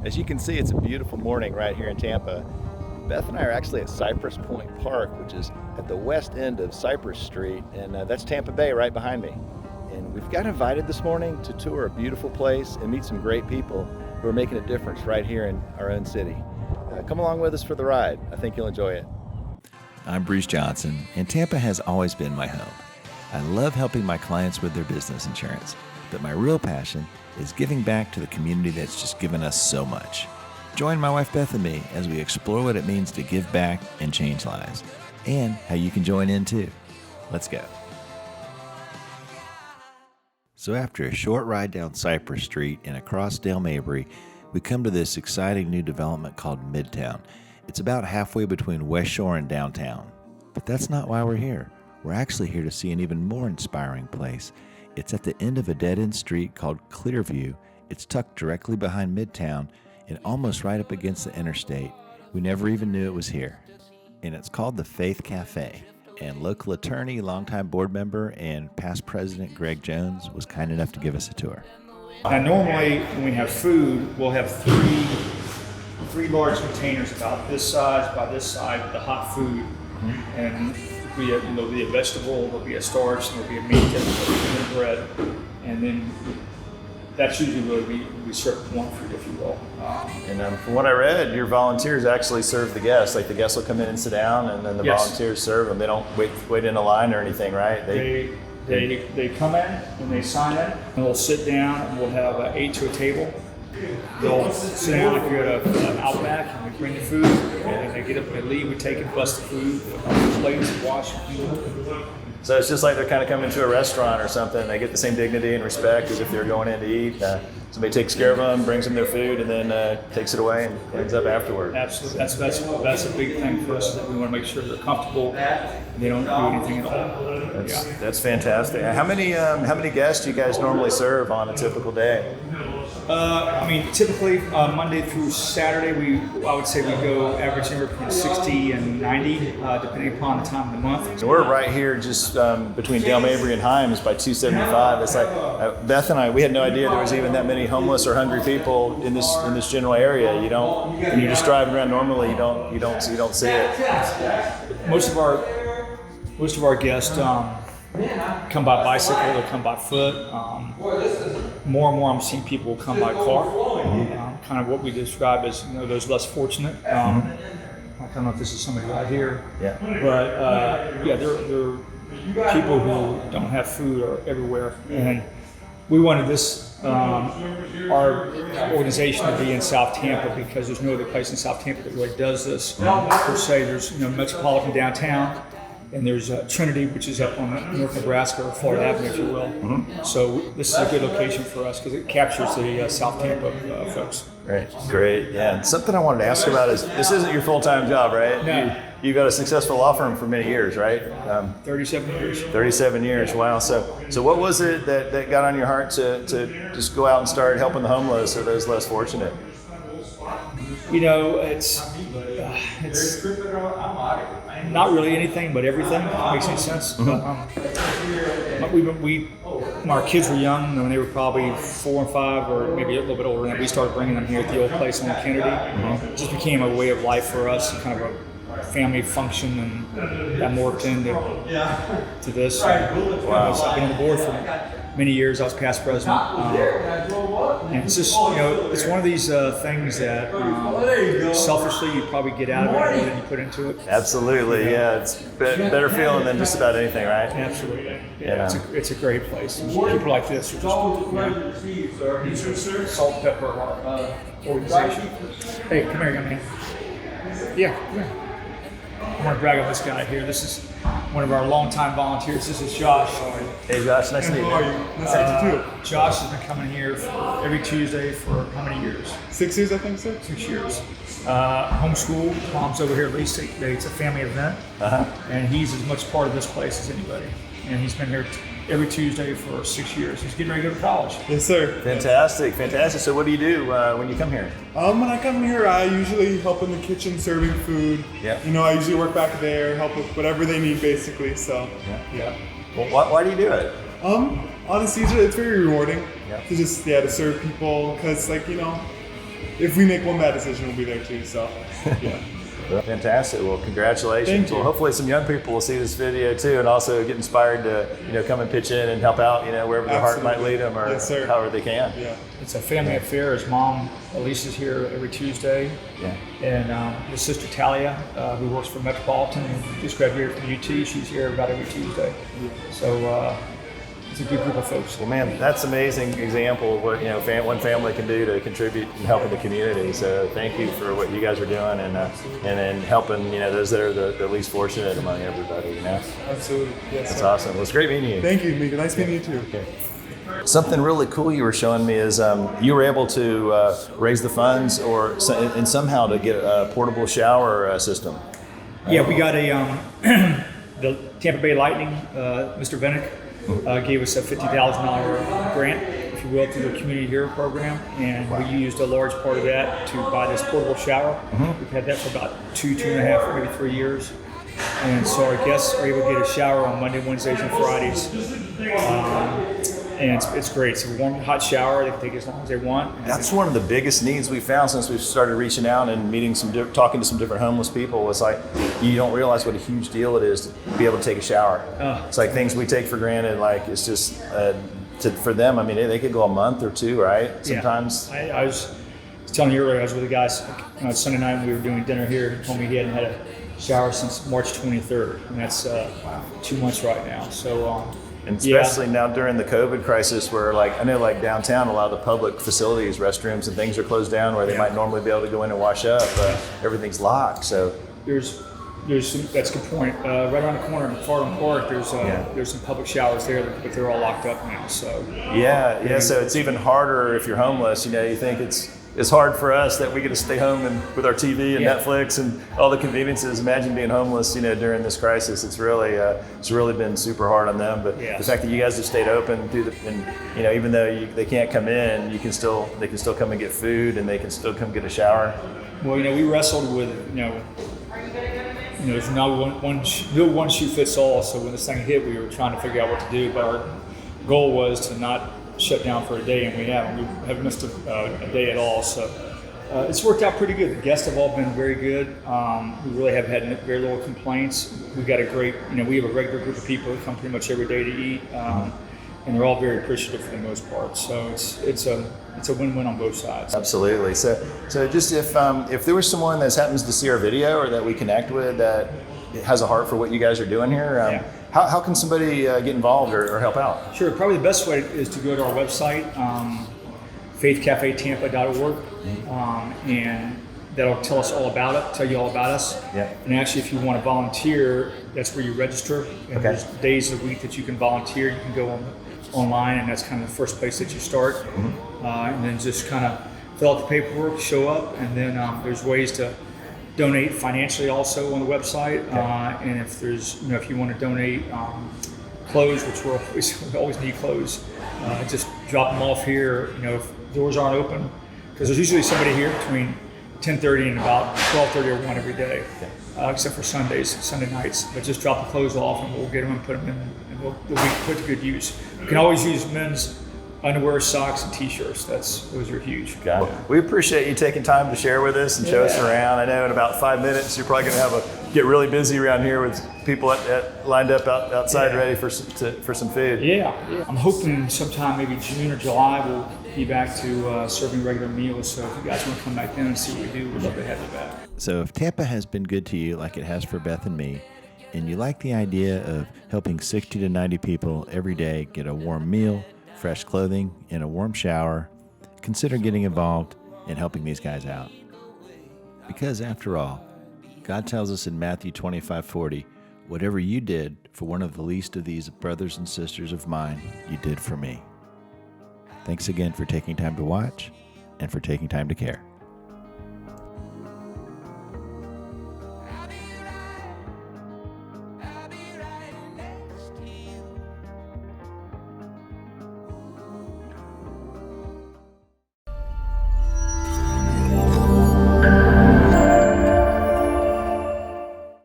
As you can see, it's a beautiful morning right here in Tampa. Beth and I are actually at Cypress Point Park, which is at the west end of Cypress Street, and that's Tampa Bay right behind me. And we've got invited this morning to tour a beautiful place and meet some great people who are making a difference right here in our own city. Come along with us for the ride. I think you'll enjoy it. I'm Bruce Johnson, and Tampa has always been my home. I love helping my clients with their business insurance, but my real passion is giving back to the community that's just given us so much. Join my wife Beth and me as we explore what it means to give back and change lives, and how you can join in too. Let's go. So after a short ride down Cypress Street and across Dale Mabry, we come to this exciting new development called Midtown. It's about halfway between West Shore and downtown. But that's not why we're here. We're actually here to see an even more inspiring place. It's at the end of a dead-end street called Clearview. It's tucked directly behind Midtown and almost right up against the interstate. We never even knew it was here. And it's called the Faith Cafe. And local attorney, longtime board member, and past president Greg Jones was kind enough to give us a tour. Now normally when we have food, we'll have three large containers about this size by this size with the hot food. And there'll be a vegetable, there'll be a starch, there'll be a meat, there'll be a bread, and then that's usually where we serve one food, if you will. From what I read, your volunteers actually serve the guests. Like the guests will come in and sit down, and then the volunteers serve them. They don't wait in a line or anything, right? They come in and they sign in, and they'll sit down, and we'll have 8 to a table. They'll sit down like you're at an Outback, and we bring the food, and they get up and they leave. We take and bust the food, plates, wash the food. So it's just like they're kind of coming to a restaurant or something. They get the same dignity and respect as if they're going in to eat. Somebody takes care of them, brings them their food, and then takes it away and cleans up afterward. Absolutely, that's a big thing for us. Is that we want to make sure they're comfortable. And they don't do anything at all. That's fantastic. How many guests do you guys normally serve on a typical day? Typically Monday through Saturday, I would say we go averaging between 60 and 90, depending upon the time of the month. So we're right here just between Dale Mabry and Himes by 275. It's like Beth and I, we had no idea there was even that many homeless or hungry people in this general area. When you're just driving around normally, you don't see it. Most of our guests come by bicycle, they'll come by foot. More and more I'm seeing people come by car. Kind of what we describe as those less fortunate. I don't know if this is somebody right here. Yeah. But there are people who don't have food or everywhere. And we wanted our organization to be in South Tampa because there's no other place in South Tampa that really does this. Per se, there's Metropolitan downtown, and there's Trinity, which is up on North Nebraska or Florida Avenue, if you will. So this is a good location for us because it captures the South Tampa folks. Great. Yeah. And something I wanted to ask about is this isn't your full-time job, right? No. You've got a successful law firm for many years, right? 37 years. 37 years. Wow. So what was it that got on your heart to just go out and start helping the homeless or those less fortunate? It's not really anything but everything. If that makes any sense. When our kids were young, when they were probably 4 and 5, or maybe a little bit older than that, we started bringing them here at the old place on Kennedy. It just became a way of life for us, kind of a family function, and that morphed into this. Wow. I've been on the board for many years. I was past president. And it's just, it's one of these things that selfishly you probably get out of it more than you put into it. Absolutely, yeah. It's better feeling than just about anything, right? Absolutely. Yeah. It's a great place. And people like this are just salt and pepper of our organization. Hey, come here, young man. Yeah, come here. I want to brag on this guy here. This is one of our longtime volunteers. This is Josh. Hey Josh, nice to meet you. How are you? Nice to meet you too. Josh has been coming here every Tuesday for how many years? 6 years, I think so. 6 years. Homeschool. Mom's over here at least. It's a family event. And he's as much part of this place as anybody. And he's been here every Tuesday for 6 years. He's getting ready to go to college. Yes, sir. Fantastic. So what do you do when you come here? When I come here, I usually help in the kitchen serving food. Yeah. I usually work back there, help with whatever they need, basically. So, yeah. Well, why do you do it? Honestly, it's very rewarding Yeah. to just to serve people because if we make one bad decision, we'll be there too. So, yeah. Fantastic. Well, congratulations. Thank you. Well, hopefully some young people will see this video too, and also get inspired to, come and pitch in and help out, wherever their heart might lead them, or Yes, sir. however they can. Yeah. It's a family affair. His mom, Elise, is here every Tuesday. Yeah. And his sister, Talia, who works for Metropolitan and just graduated from UT, she's here about every Tuesday. So it's a good group of folks. Well, man, that's an amazing example of what one family can do to contribute and help in the community. So thank you for what you guys are doing, and then helping those that are the least fortunate among everybody. Absolutely. Yes, That's sir. awesome. Well, it's great meeting you. Thank you, Mika. Nice meeting you too. Okay. Something really cool you were showing me is you were able to raise the funds and somehow to get a portable shower system. Yeah, we got the Tampa Bay Lightning, Mr. Vennick, gave us a $50,000 grant, if you will, through the Community Hero Program, and we used a large part of that to buy this portable shower. We've had that for about 2.5, maybe 3 years. And so our guests are able to get a shower on Monday, Wednesdays, and Fridays. And it's great. It's a warm, hot shower. They can take it as long as they want. That's one of the biggest needs we found since we've started reaching out and talking to some different homeless people. It's like you don't realize what a huge deal it is to be able to take a shower. It's like things we take for granted. Like it's just for them. I mean, they could go a month or two, right? Sometimes. Yeah. I was telling you earlier, I was with the guys Sunday night when we were doing dinner here. He told me he hadn't had a shower since March 23rd, and that's 2 months right now. So. And especially now during the COVID crisis, where I know downtown, a lot of the public facilities, restrooms and things are closed down where they might normally be able to go in and wash up, but everything's locked. So there's that's a good point. Right around the corner in Farland Park, there's some public showers there, but they're all locked up now. So so it's even harder if you're homeless. You think it's hard for us that we get to stay home and with our TV and Netflix and all the conveniences. Imagine being homeless, during this crisis. It's really been super hard on them. But the fact that you guys have stayed open even though they can't come in, they can still come and get food, and they can still come get a shower. Well, we wrestled with there's no one shoe fits all. So when this thing hit, we were trying to figure out what to do. But our goal was to not shut down for a day, and we haven't missed a day at all. So it's worked out pretty good. The guests have all been very good. We really have had very little complaints. We got a great, we have a regular group of people who come pretty much every day to eat, and they're all very appreciative for the most part. So it's a win-win on both sides. Absolutely. So just if there was someone that happens to see our video or that we connect with that has a heart for what you guys are doing here, how can somebody get involved or help out? Sure. Probably the best way is to go to our website, faithcafetampa.org, and that'll tell us all about it, tell you all about us. Yeah. And actually, if you want to volunteer, that's where you register. And there's days of the week that you can volunteer. You can go online, and that's kind of the first place that you start. And then just kind of fill out the paperwork, show up, and then there's ways to donate financially also on the website. And if there's, if you want to donate clothes, which we always need clothes, just drop them off here. If doors aren't open, because there's usually somebody here between 10:30 and about 12:30 or 1 every day, except for Sunday nights. But just drop the clothes off, and we'll get them and put them in, and they'll be put to good use. You can always use men's underwear, socks, and t-shirts. Those are huge. Got it. We appreciate you taking time to share with us and show us around. I know in about 5 minutes you're probably going to get really busy around here with people lined up outside ready for some food. Yeah. I'm hoping sometime maybe June or July we'll be back to serving regular meals. So if you guys want to come back in and see what we do, we'd love to have you back. So if Tampa has been good to you like it has for Beth and me, and you like the idea of helping 60 to 90 people every day get a warm meal, fresh clothing, and a warm shower, consider getting involved and helping these guys out. Because after all, God tells us in Matthew 25:40, whatever you did for one of the least of these brothers and sisters of mine, you did for me. Thanks again for taking time to watch and for taking time to care.